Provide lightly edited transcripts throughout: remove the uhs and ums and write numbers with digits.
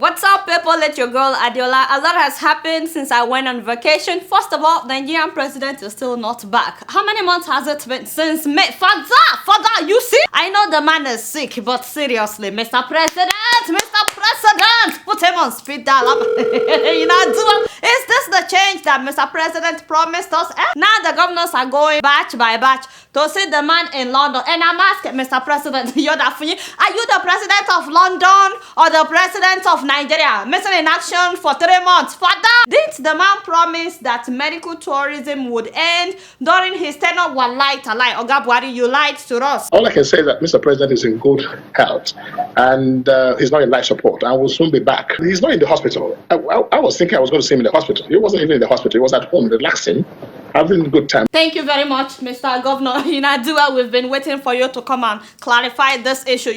What's up, people? It's your girl Adeola. A lot has happened since I went on vacation. First of all, the Nigerian president is still not back. How many months has it been since May? Father, you see? I know the man is sick, but seriously, Mr. President, put him on speed dial. Is this the change that Mr. President promised us? Now the governors are going batch by batch to see the man in London. And I'm asking, Mr. President, are you the president of London or the president of Nigeria? Missing in action for 3 months. Father, didn't the man promise that medical tourism would end during his tenure? Oga Buhari, you lied to us. All I can say is that Mr. President is in good health and he's not in life support and will soon be back. He's not in the hospital. I was thinking I was going to see him in the hospital. He wasn't even in the hospital. He was at home relaxing, having a good time. Thank you very much, Mr. Governor. We've been waiting for you to come and clarify this issue,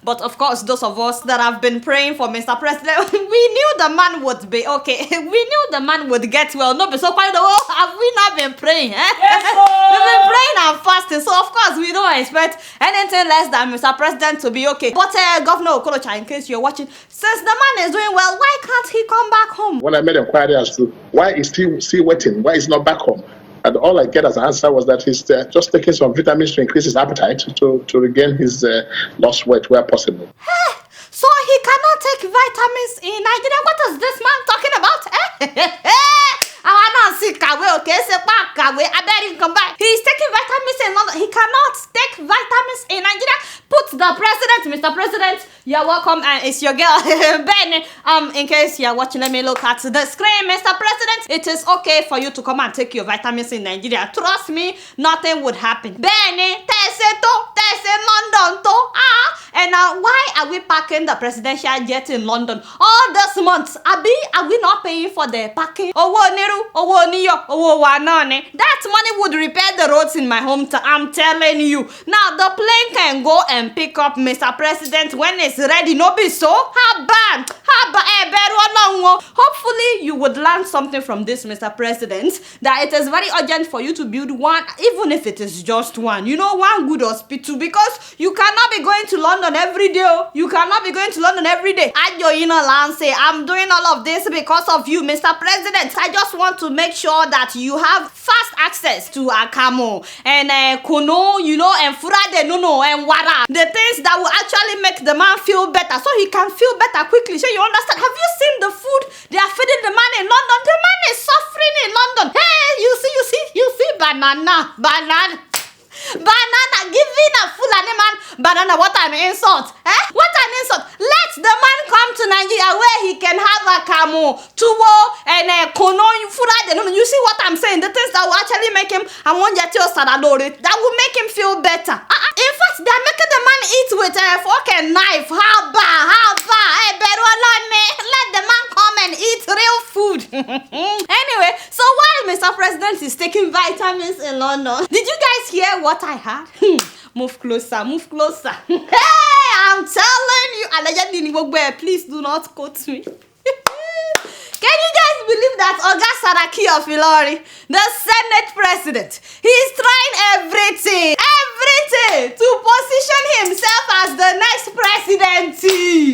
But of course, those of us that have been praying for Mr. President, we knew the man would be okay. We knew the man would get well. No, but so quite have we not been praying? Yes, we've been praying and fasting, so of course we don't expect anything less than Mr. President to be okay. But Governor Okorocha, in case you're watching, since the man is doing well, why can't he come back home? When I made inquiry as to why is he still waiting, why he's not back home, and all I get as an answer was that he's just taking some vitamins to increase his appetite to regain his lost weight where possible. So he cannot take vitamins in Nigeria? What is this man talking about? I see Kagame, okay? I bet he come back. He's taking vitamins in London. He cannot take vitamins in Nigeria. Put the president, Mr. President, you're welcome, and it's your girl, Ben. In case you're watching, let me look at the screen, Mr. President. It is okay for you to come and take your vitamins in Nigeria. Trust me, nothing would happen. Ben, London, and now why are we parking the presidential jet in London all this months? Are we not paying for the parking? That money would repair the roads in my hometown. I'm telling you. Now the plane can go and pick up Mr. President when it's ready. No be so? How bad? Hopefully you would learn something from this, Mr. President, that it is very urgent for you to build one, even if it is just one. One good hospital, because you cannot be going to London every day. You cannot be going to London every day. I'm doing all of this because of you, Mr. President. I just want to make sure that you have fast access to Akamo and Kono, and Furade Nuno and Wara. The things that will actually make the man feel better, so he can feel better quickly. So you understand? Have you seen the food they are feeding the man in London? The man is suffering in London. Hey, you see, banana, giving a Fulani man banana. What an insult! What an insult! Let the man come to Nigeria where he can have a kamo, tuwo, and kono, furade. You see what I'm saying? The things that will actually make him, that will make him feel better. In fact, they're making the man eat with a fork and knife. Let the man come and eat real food. Anyway, so while Mr. President is taking vitamins in London, did you guys hear what I had? Move closer. Hey, I'm telling you, please do not quote me. Can you guys believe that Oga Saraki of Ilori, the Senate President, he's trying everything to position himself as the next president?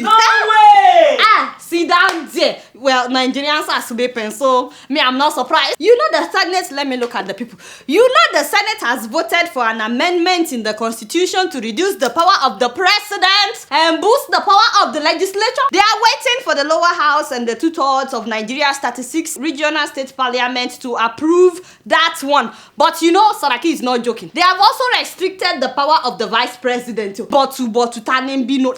No way! Sit down there. Well, Nigerians are sleeping, so I'm not surprised. The Senate, let me look at the people. The Senate has voted for an amendment in the Constitution to reduce the power of the president and boost the power of the legislature. They are waiting for the lower house and the 2/3 of Nigeria's 36 regional state parliament to approve that one. But Saraki is not joking. They have also restricted the power of the vice president. But to Tanembino,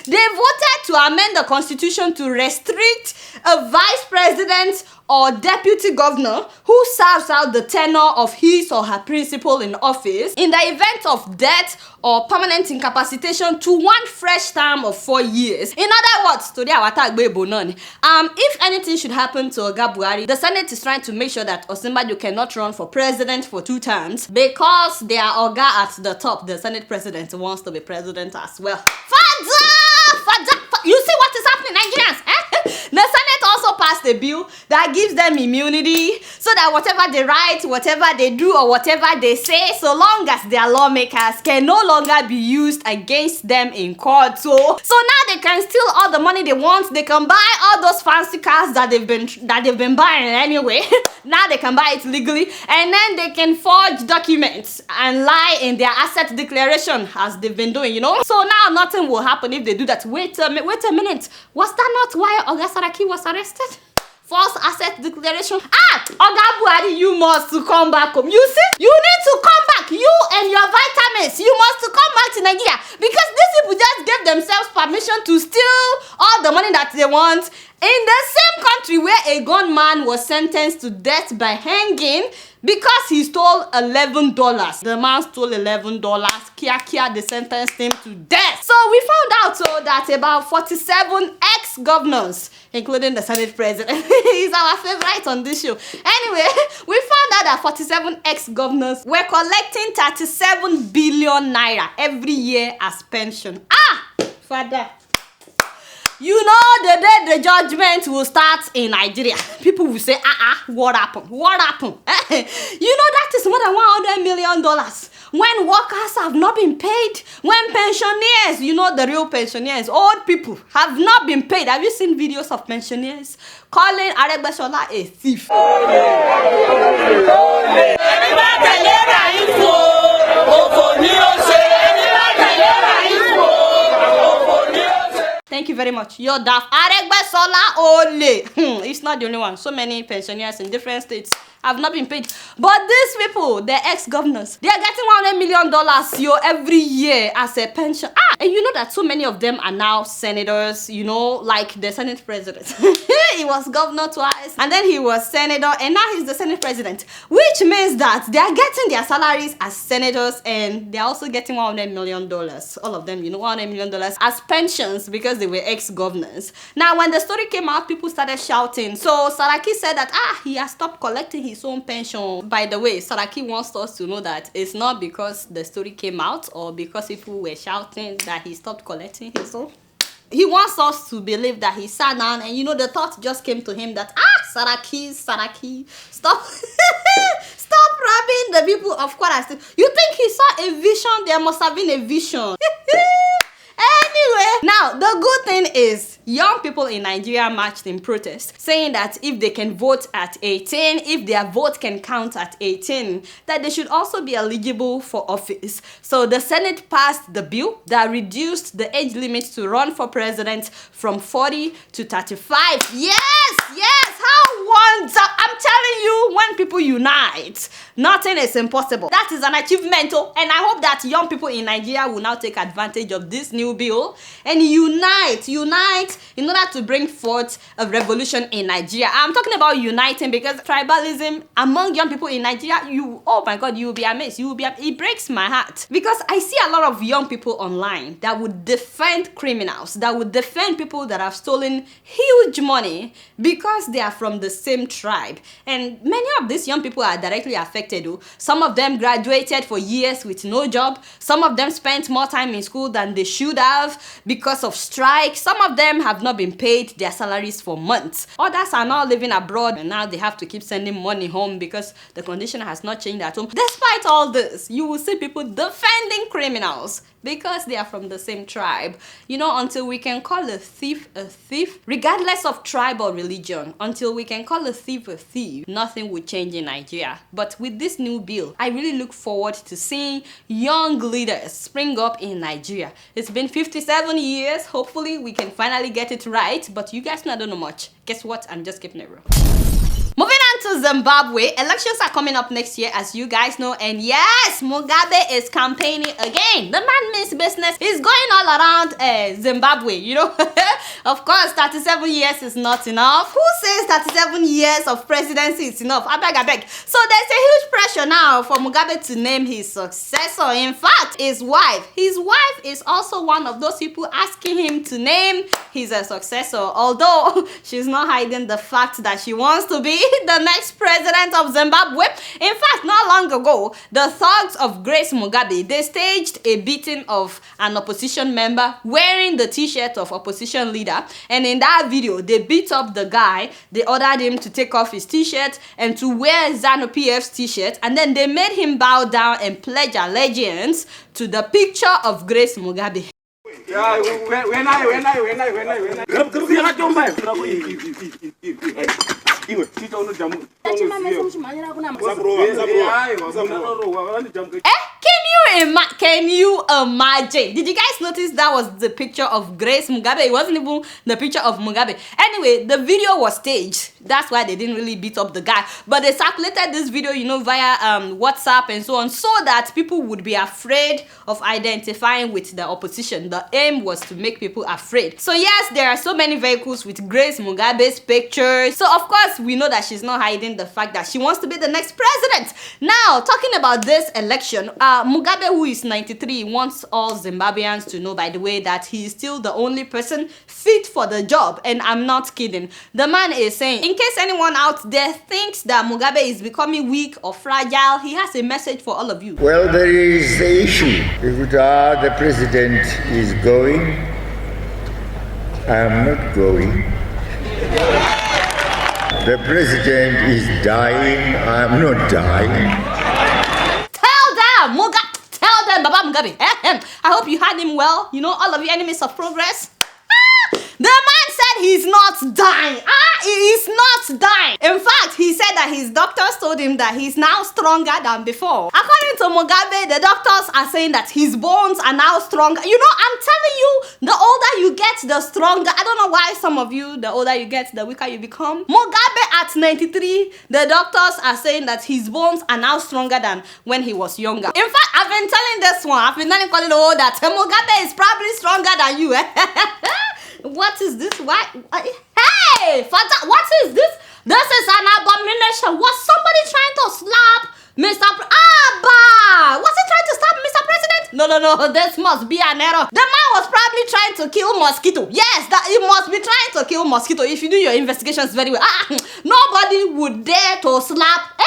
they voted to amend the Constitution to restrict a vice president or deputy governor who serves out the tenure of his or her principal in office in the event of death or permanent incapacitation to one fresh term of 4 years. In other words, if anything should happen to Oga Buhari, the Senate is trying to make sure that Osinbajo cannot run for president for 2 terms because they are Oga at the top. The Senate president wants to be president as well. Father! You see what is happening, Nigerians? The Senate also passed a bill that gives them immunity so that whatever they write, whatever they do, or whatever they say, so long as their lawmakers can no longer be used against them in court. So now they can steal all the money they want. They can buy all those fancy cars that they've been buying anyway. Now they can buy it legally, and then they can forge documents and lie in their asset declaration as they've been doing, you know. So now nothing will happen if they do that. Wait a minute. Was that not why Oga Saraki was arrested? False asset declaration. Oga Buhari, you must come back home. You see, you need to come back. You and your vitamins, you must come back to Nigeria, because these people just gave themselves permission to steal all the money that they want in the same country where a gunman was sentenced to death by hanging because he stole $11. The man stole $11. Kia, they sentenced him to death. So we found out that about 47 ex-governors, including the Senate President, he's our favorite on this show. Anyway, we found out that 47 ex-governors were collecting 37 billion naira every year as pension. Father. You know, the day the judgment will start in Nigeria, people will say, what happened? What happened? You know, that is more than $100 million. When workers have not been paid, when pensioners, you know, the real pensioners, old people, have not been paid. Have you seen videos of pensioners calling Adeola a thief? Thank you very much. You're daft. Aregbesola Ole. It's not the only one. So many pensioners in different states have not been paid. But these people, the ex-governors, they are getting $100 million every year as a pension. And you know that so many of them are now senators, you know, like the Senate President. He was governor twice, and then he was senator, and now he's the Senate President. Which means that they are getting their salaries as senators, and they're also getting $100 million. All of them, you know, $100 million as pensions because they were ex-governors. Now, when the story came out, people started shouting. So Saraki said that, he has stopped collecting his own pension. By the way, Saraki wants us to know that it's not because the story came out or because people were shouting that he stopped collecting his own. He wants us to believe that he sat down and, you know, the thought just came to him that, Saraki, stop, stop robbing the people of Kwara State. You think he saw a vision? There must have been a vision. Anyway, now the good thing is young people in Nigeria marched in protest, saying that if they can vote at 18, if their vote can count at 18, that they should also be eligible for office. So the Senate passed the bill that reduced the age limit to run for president from 40 to 35. Yes, how wonderful. I'm telling you, when people unite, nothing is impossible. That is an achievement, and I hope that young people in Nigeria will now take advantage of this new bill and unite in order to bring forth a revolution in Nigeria. I'm talking about uniting because tribalism among young people in Nigeria, oh my God, you will be amazed. It breaks my heart because I see a lot of young people online that would defend criminals, that would defend people that have stolen huge money because they are from the same tribe. And many of these young people are directly affected. Some of them graduated for years with no job. Some of them spent more time in school than they should have because of strikes. Some of them have not been paid their salaries for months. Others are now living abroad and now they have to keep sending money home because the condition has not changed at home. Despite all this, you will see people defending criminals because they are from the same tribe. You know, until we can call a thief, regardless of tribe or religion, until we can call a thief, nothing will change in Nigeria. But with this new bill, I really look forward to seeing young leaders spring up in Nigeria. It's been 57 years. Hopefully, we can finally get it right. But you guys know I don't know much. Guess what? I'm just keeping it real. Moving on to Zimbabwe, elections are coming up next year, as you guys know, and yes, Mugabe is campaigning again. The man means business. He's going all around Zimbabwe, you know. Of course, 37 years is not enough. Who says 37 years of presidency is enough? I beg. So there's a huge pressure now for Mugabe to name his successor. In fact, his wife is also one of those people asking him to name he's a successor, although she's not hiding the fact that she wants to be the next president of Zimbabwe. In fact, not long ago, the thugs of Grace Mugabe, they staged a beating of an opposition member wearing the t-shirt of opposition leader, and in that video, they beat up the guy. They ordered him to take off his t-shirt and to wear ZANU-PF's t-shirt, and then they made him bow down and pledge allegiance to the picture of Grace Mugabe. Can you imagine? Did you guys notice that was the picture of Grace Mugabe? It wasn't even the picture of Mugabe. Anyway, the video was staged. That's why they didn't really beat up the guy. But they circulated this video, you know, via WhatsApp and so on, so that people would be afraid of identifying with the opposition. The aim was to make people afraid. So yes, there are so many vehicles with Grace Mugabe's pictures. So of course, we know that she's not hiding the fact that she wants to be the next president. Now, talking about this election, Mugabe, who is 93, wants all Zimbabweans to know, by the way, that he is still the only person fit for the job. And I'm not kidding. The man is saying, in case anyone out there thinks that Mugabe is becoming weak or fragile, he has a message for all of you. Well, there is the issue. If the president is going, I am not going. The president is dying, I am not dying. Tell them, Baba Mugabe. I hope you had him well. You know, all of you enemies of progress. The man said he's not dying. He is not dying. In fact, he said that his doctors told him that he's now stronger than before. According to Mugabe, the doctors are saying that his bones are now stronger. You know, I'm telling you, the older you get, the stronger. I don't know why some of you, the older you get, the weaker you become. Mugabe at 93, the doctors are saying that his bones are now stronger than when he was younger. In fact, I've been telling this one, I've been telling Kolilo that Mugabe is probably stronger than you. What is this? Why? Hey, Father, what is this? This is an abomination. Was somebody trying to slap Mr. Abba? Was he trying to slap Mr. President? No. This must be an error. The man was probably trying to kill mosquito. Yes, that he must be trying to kill mosquito. If you do your investigations very well, nobody would dare to slap.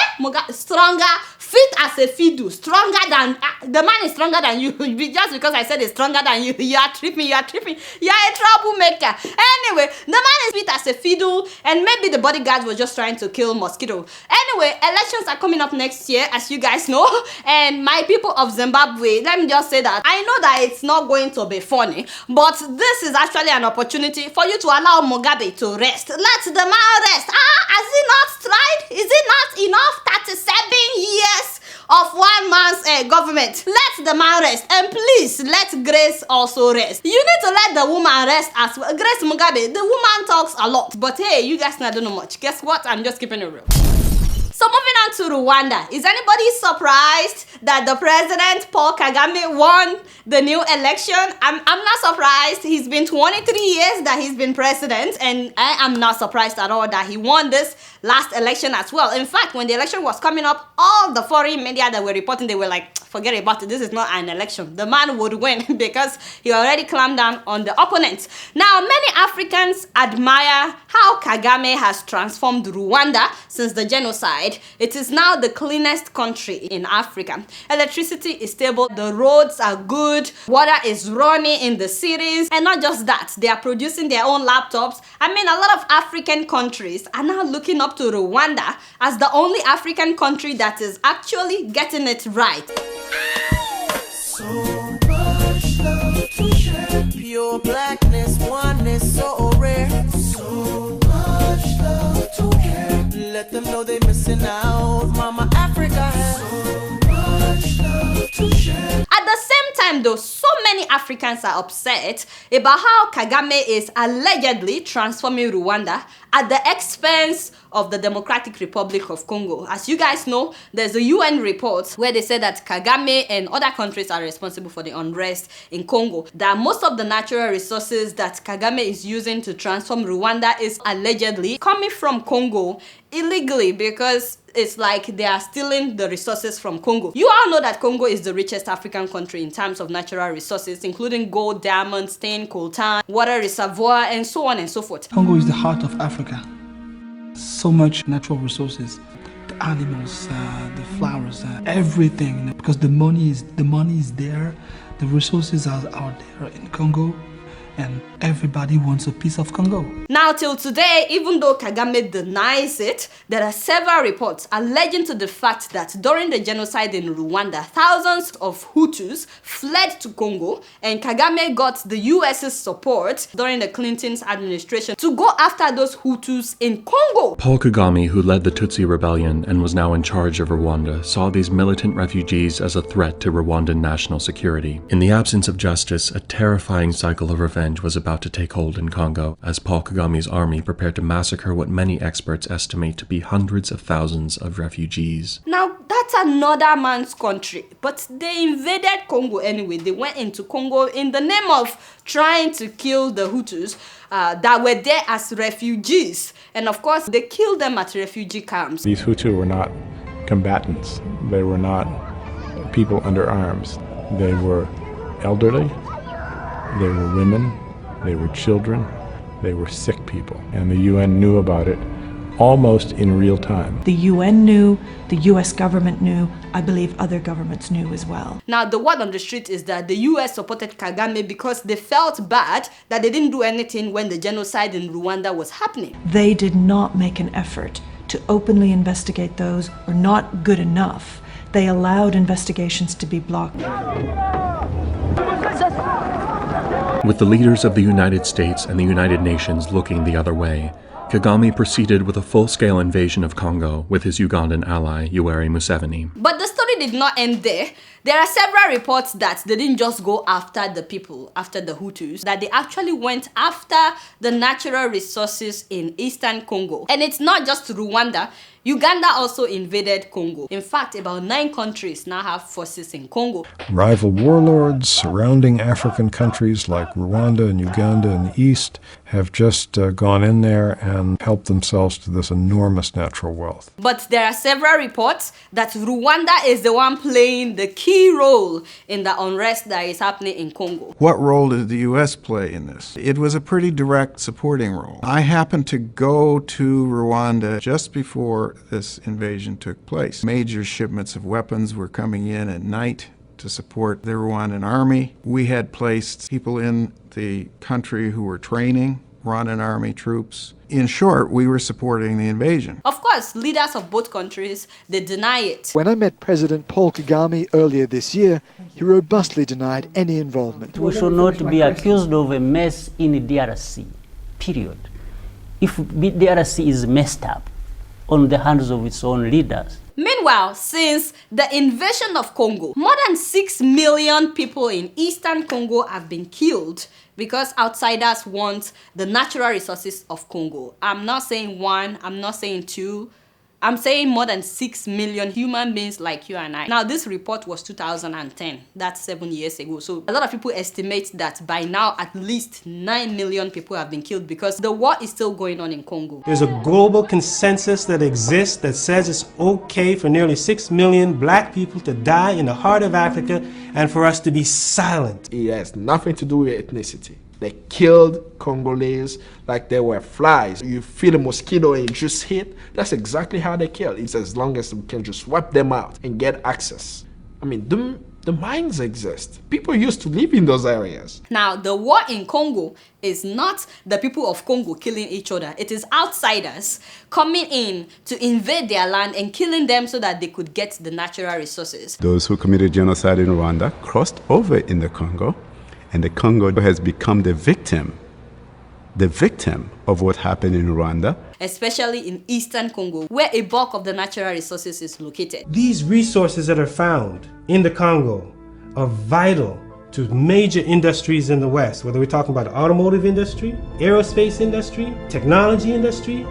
Stronger. Fit as a fiddle, stronger than the man is stronger than you. Just because I said it's stronger than you, you are tripping. You are a troublemaker. Anyway, the man is fit as a fiddle, and maybe the bodyguards were just trying to kill mosquito. Anyway, elections are coming up next year, as you guys know, and my people of Zimbabwe, let me just say that I know that it's not going to be funny, but this is actually an opportunity for you to allow Mugabe to rest. Let the man rest. Has he not tried? Is it not enough? 37 years of one man's government. Let the man rest, and please let Grace also rest. You need to let the woman rest as well. Grace Mugabe, the woman talks a lot, but hey, you guys don't know much. Guess what? I'm just keeping it real. So moving on to Rwanda, is anybody surprised that the president, Paul Kagame, won the new election? I'm not surprised. He's been 23 years that he's been president, and I am not surprised at all that he won this last election as well. In fact, when the election was coming up, all the foreign media that were reporting, they were like, forget about it, this is not an election. The man would win because he already clamped down on the opponents. Now, many Africans admire how Kagame has transformed Rwanda since the genocide. It is now the cleanest country in Africa. Electricity is stable, the roads are good, water is running in the cities, and not just that, they are producing their own laptops. I mean, a lot of African countries are now looking up to Rwanda as the only African country that is actually getting it right. So much love to share, pure blackness, oneness so rare. So much love to care, let them know they missing out, Mama Africa has so much love to share. At the same time though, so many Africans are upset about how Kagame is allegedly transforming Rwanda at the expense of the Democratic Republic of Congo. As you guys know, there's a UN report where they say that Kagame and other countries are responsible for the unrest in Congo. That most of the natural resources that Kagame is using to transform Rwanda is allegedly coming from Congo illegally, because it's like they are stealing the resources from Congo. You all know that Congo is the richest African country in terms of natural resources, including gold, diamonds, tin, coltan, water reservoir, and so on and so forth. Congo is the heart of Africa. So much natural resources, the animals, the flowers, everything. Because the money is there, the resources are there in Congo, and everybody wants a piece of Congo. Now till today, even though Kagame denies it, there are several reports alleging to the fact that during the genocide in Rwanda, thousands of Hutus fled to Congo, and Kagame got the US's support during the Clinton's administration to go after those Hutus in Congo. Paul Kagame, who led the Tutsi rebellion and was now in charge of Rwanda, saw these militant refugees as a threat to Rwandan national security. In the absence of justice, a terrifying cycle of revenge was about to take hold in Congo as Paul Kagame's army prepared to massacre what many experts estimate to be hundreds of thousands of refugees. Now, that's another man's country, but they invaded Congo anyway. They went into Congo in the name of trying to kill the Hutus that were there as refugees. And of course, they killed them at refugee camps. These Hutu were not combatants. They were not people under arms. They were elderly. They were women, they were children, they were sick people, and the UN knew about it almost in real time. The UN knew, the US government knew, I believe other governments knew as well. Now, the word on the street is that the US supported Kagame because they felt bad that they didn't do anything when the genocide in Rwanda was happening. They did not make an effort to openly investigate those who were not good enough. They allowed investigations to be blocked. With the leaders of the United States and the United Nations looking the other way, Kagame proceeded with a full-scale invasion of Congo with his Ugandan ally, Yoweri Museveni. But the story did not end there. There are several reports that they didn't just go after the people, after the Hutus, that they actually went after the natural resources in eastern Congo. And it's not just Rwanda. Uganda also invaded Congo. In fact, about 9 countries now have forces in Congo. Rival warlords surrounding African countries like Rwanda and Uganda in the east have just gone in there and helped themselves to this enormous natural wealth. But there are several reports that Rwanda is the one playing the key role in the unrest that is happening in Congo. What role did the U.S. play in this? It was a pretty direct supporting role. I happened to go to Rwanda just before this invasion took place. Major shipments of weapons were coming in at night to support the Rwandan army. We had placed people in the country who were training Rwandan army troops. In short, we were supporting the invasion. Of course, leaders of both countries, they deny it. When I met President Paul Kagame earlier this year, he robustly denied any involvement. We should not be accused of a mess in the DRC, period. If DRC is messed up on the hands of its own leaders. Meanwhile, since the invasion of Congo, more than 6 million people in eastern Congo have been killed because outsiders want the natural resources of Congo. I'm not saying 1, I'm not saying 2, I'm saying more than 6 million human beings like you and I. Now, this report was 2010. That's 7 years ago. So a lot of people estimate that by now, at least 9 million people have been killed because the war is still going on in Congo. There's a global consensus that exists that says it's okay for nearly 6 million black people to die in the heart of Africa and for us to be silent. It has nothing to do with ethnicity. They killed Congolese like they were flies. You feel a mosquito and you just hit. That's exactly how they kill. It's as long as we can just wipe them out and get access. I mean, the mines exist. People used to live in those areas. Now, the war in Congo is not the people of Congo killing each other. It is outsiders coming in to invade their land and killing them so that they could get the natural resources. Those who committed genocide in Rwanda crossed over in the Congo, and the Congo has become the victim of what happened in Rwanda. Especially in eastern Congo, where a bulk of the natural resources is located. These resources that are found in the Congo are vital to major industries in the West, whether we're talking about the automotive industry, aerospace industry, technology industry,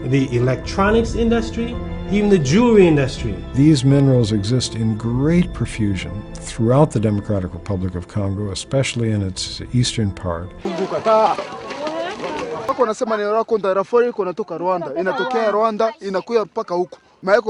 the electronics industry, even the jewelry industry. These minerals exist in great profusion throughout the Democratic Republic of Congo, especially in its eastern part. Wanasema ni rako inatoka Rwanda, inatokea Rwanda, inakuja mpaka huku. Now,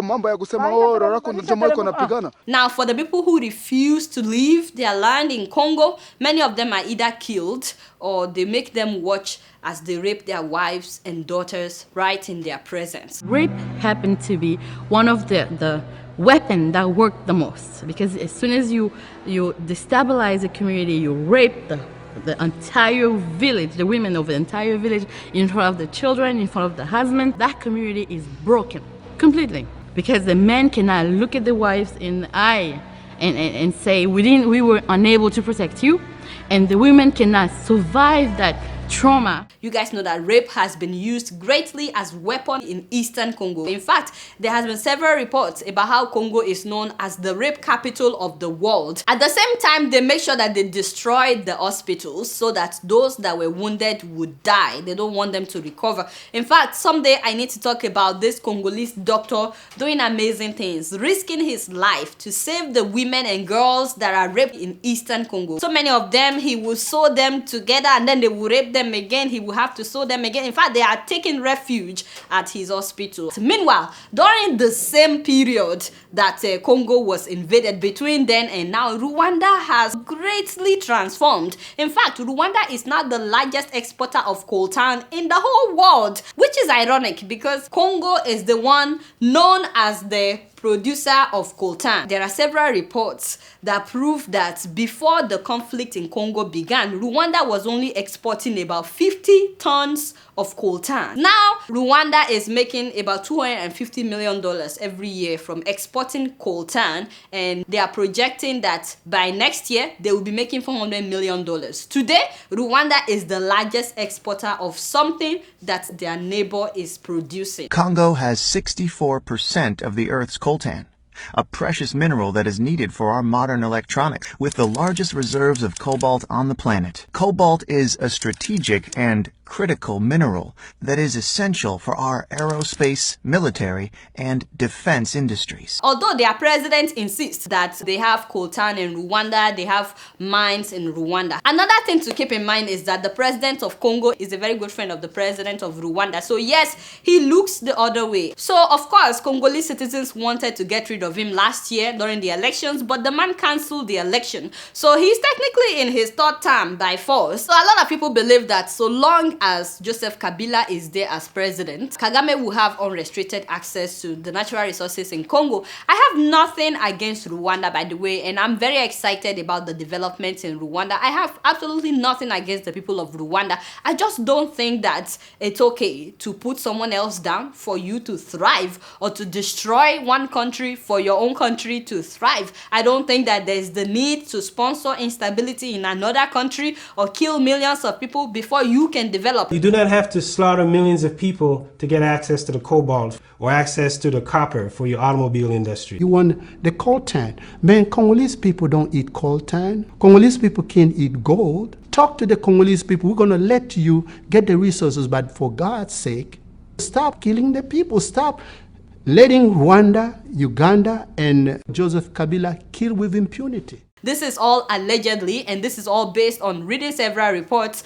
for the people who refuse to leave their land in Congo, many of them are either killed or they make them watch as they rape their wives and daughters right in their presence. Rape happened to be one of the weapon that worked the most, because as soon as you destabilize a community, you rape the entire village, the women of the entire village, in front of the children, in front of the husband, that community is broken completely, because the men cannot look at the wives in the eye and say, we were unable to protect you, and the women cannot survive that trauma. You guys know that rape has been used greatly as a weapon in eastern Congo. In fact, there has been several reports about how Congo is known as the rape capital of the world. At the same time, they make sure that they destroyed the hospitals so that those that were wounded would die. They don't want them to recover. In fact, someday I need to talk about this Congolese doctor doing amazing things, risking his life to save the women and girls that are raped in eastern Congo. So many of them, he will sew them together and then they will rape them again. He will have to sew them again. In fact, they are taking refuge at his hospital. Meanwhile, during the same period that Congo was invaded, between then and now, Rwanda has greatly transformed. In fact, Rwanda is now the largest exporter of coltan in the whole world, which is ironic because Congo is the one known as the producer of coltan. There are several reports that prove that before the conflict in Congo began, Rwanda was only exporting about 50 tons of coltan. Now, Rwanda is making about $250 million every year from exporting coltan, and they are projecting that by next year, they will be making $400 million. Today, Rwanda is the largest exporter of something that their neighbor is producing. Congo has 64% of the Earth's coltan, a precious mineral that is needed for our modern electronics, with the largest reserves of cobalt on the planet. Cobalt is a strategic and critical mineral that is essential for our aerospace, military, and defense industries. Although their president insists that they have coltan in Rwanda, they have mines in Rwanda. Another thing to keep in mind is that the president of Congo is a very good friend of the president of Rwanda. So yes, he looks the other way. So of course, Congolese citizens wanted to get rid of him last year during the elections, but the man cancelled the election. So he's technically in his third term by force. So a lot of people believe that so long as Joseph Kabila is there as president, Kagame will have unrestricted access to the natural resources in Congo. I have nothing against Rwanda, by the way, and I'm very excited about the developments in Rwanda. I have absolutely nothing against the people of Rwanda. I just don't think that it's okay to put someone else down for you to thrive, or to destroy one country for your own country to thrive. I don't think that there's the need to sponsor instability in another country or kill millions of people before you can develop. You do not have to slaughter millions of people to get access to the cobalt or access to the copper for your automobile industry. You want the coltan. Man, Congolese people don't eat coltan. Congolese people can't eat gold. Talk to the Congolese people. We're going to let you get the resources, but for God's sake, stop killing the people. Stop letting Rwanda, Uganda, and Joseph Kabila kill with impunity. This is all allegedly, and this is all based on reading several reports,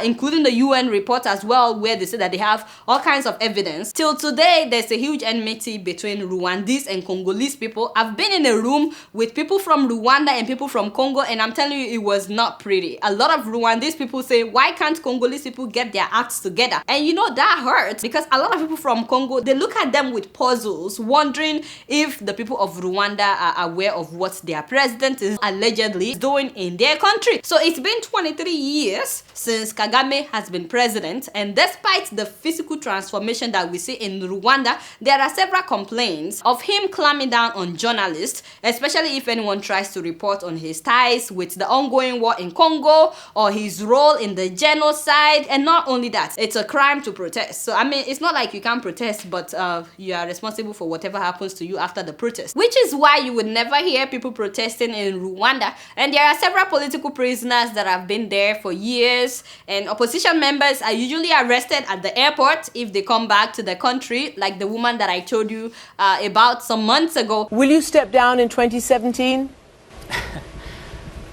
including the UN report as well, where they say that they have all kinds of evidence. Till today, there's a huge enmity between Rwandese and Congolese people. I've been in a room with people from Rwanda and people from Congo, and I'm telling you, it was not pretty. A lot of Rwandese people say, why can't Congolese people get their acts together? And you know, that hurts, because a lot of people from Congo, they look at them with puzzles, wondering if the people of Rwanda are aware of what their president is allegedly doing in their country. So it's been 23 years since Kagame has been president, and despite the physical transformation that we see in Rwanda, there are several complaints of him clamping down on journalists, especially if anyone tries to report on his ties with the ongoing war in Congo or his role in the genocide. And not only that, it's a crime to protest. So I mean, it's not like you can't protest, but you are responsible for whatever happens to you after the protest, which is why you would never hear people protesting in Rwanda Rwanda. And there are several political prisoners that have been there for years, and opposition members are usually arrested at the airport if they come back to the country, like the woman that I told you about some months ago. Will you step down in 2017?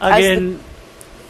Again,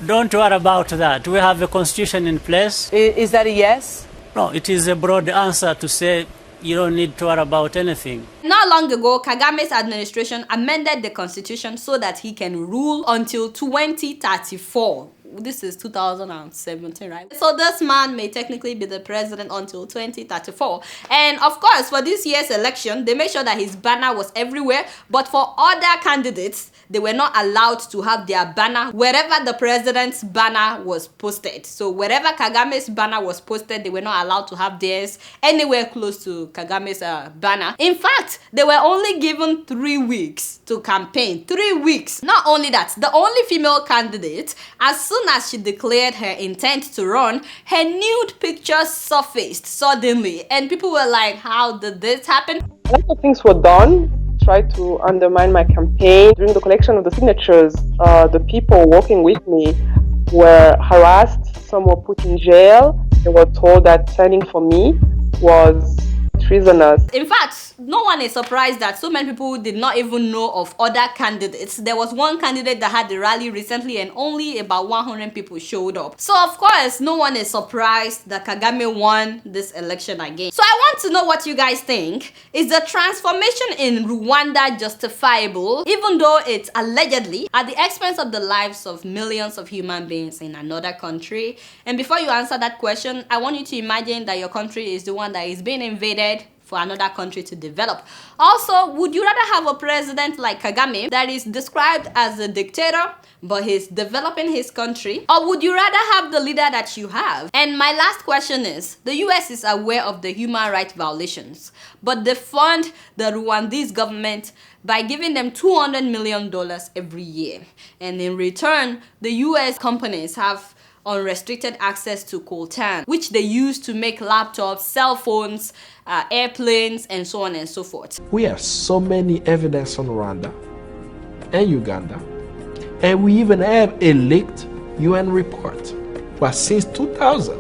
don't worry about that. We have a constitution in place. Is that a yes? No, it is a broad answer to say you don't need to worry about anything. Not long ago, Kagame's administration amended the constitution so that he can rule until 2034. This is 2017, right? So this man may technically be the president until 2034. And of course, for this year's election, they made sure that his banner was everywhere. But for other candidates, they were not allowed to have their banner wherever the president's banner was posted. So wherever Kagame's banner was posted, they were not allowed to have theirs anywhere close to Kagame's banner. In fact, they were only given 3 weeks to campaign. 3 weeks. Not only that, the only female candidate, as soon as she declared her intent to run, her nude pictures surfaced suddenly. And people were like, how did this happen? A lot of things were done. Tried to undermine my campaign. During the collection of the signatures, the people working with me were harassed. Some were put in jail. They were told that signing for me was treasonous. In fact, no one is surprised that so many people did not even know of other candidates. There was one candidate that had the rally recently and only about 100 people showed up. So of course, no one is surprised that Kagame won this election again. So I want to know what you guys think. Is the transformation in Rwanda justifiable, even though it's allegedly at the expense of the lives of millions of human beings in another country? And before you answer that question, I want you to imagine that your country is the one that is being invaded for another country to develop. Also, would you rather have a president like Kagame that is described as a dictator, but he's developing his country? Or would you rather have the leader that you have? And my last question is, the US is aware of the human rights violations, but they fund the Rwandese government by giving them $200 million every year. And in return, the US companies have unrestricted access to coltan, which they use to make laptops, cell phones, airplanes, and so on and so forth. We have so many evidence on Rwanda and Uganda, and we even have a leaked UN report. But since 2000,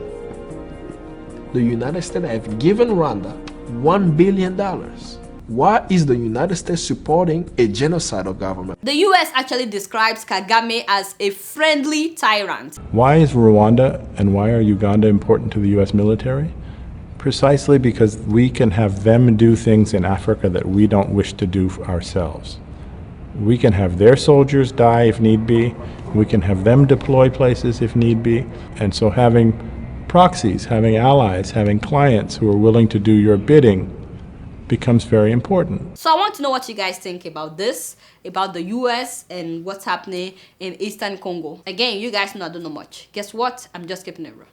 the United States have given Rwanda $1 billion. Why is the United States supporting a genocidal government? The US actually describes Kagame as a friendly tyrant. Why is Rwanda and why are Uganda important to the US military? Precisely because we can have them do things in Africa that we don't wish to do ourselves. We can have their soldiers die if need be. We can have them deploy places if need be. And so having proxies, having allies, having clients who are willing to do your bidding becomes very important. So I want to know what you guys think about this, about the US and what's happening in Eastern Congo. Again, you guys know I don't know much. Guess what? I'm just keeping it real.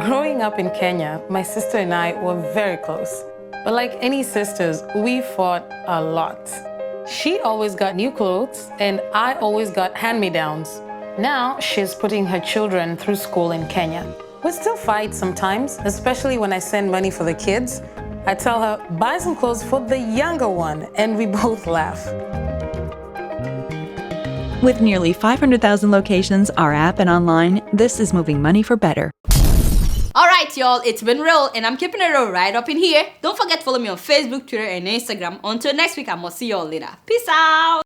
Growing up in Kenya, my sister and I were very close. But like any sisters, we fought a lot. She always got new clothes and I always got hand-me-downs. Now she's putting her children through school in Kenya. We still fight sometimes, especially when I send money for the kids. I tell her, buy some clothes for the younger one, and we both laugh. With nearly 500,000 locations, our app and online, this is moving money for better. Alright y'all, it's been real and I'm keeping it real right up in here. Don't forget to follow me on Facebook, Twitter, and Instagram. Until next week, I'm gonna see y'all later. Peace out!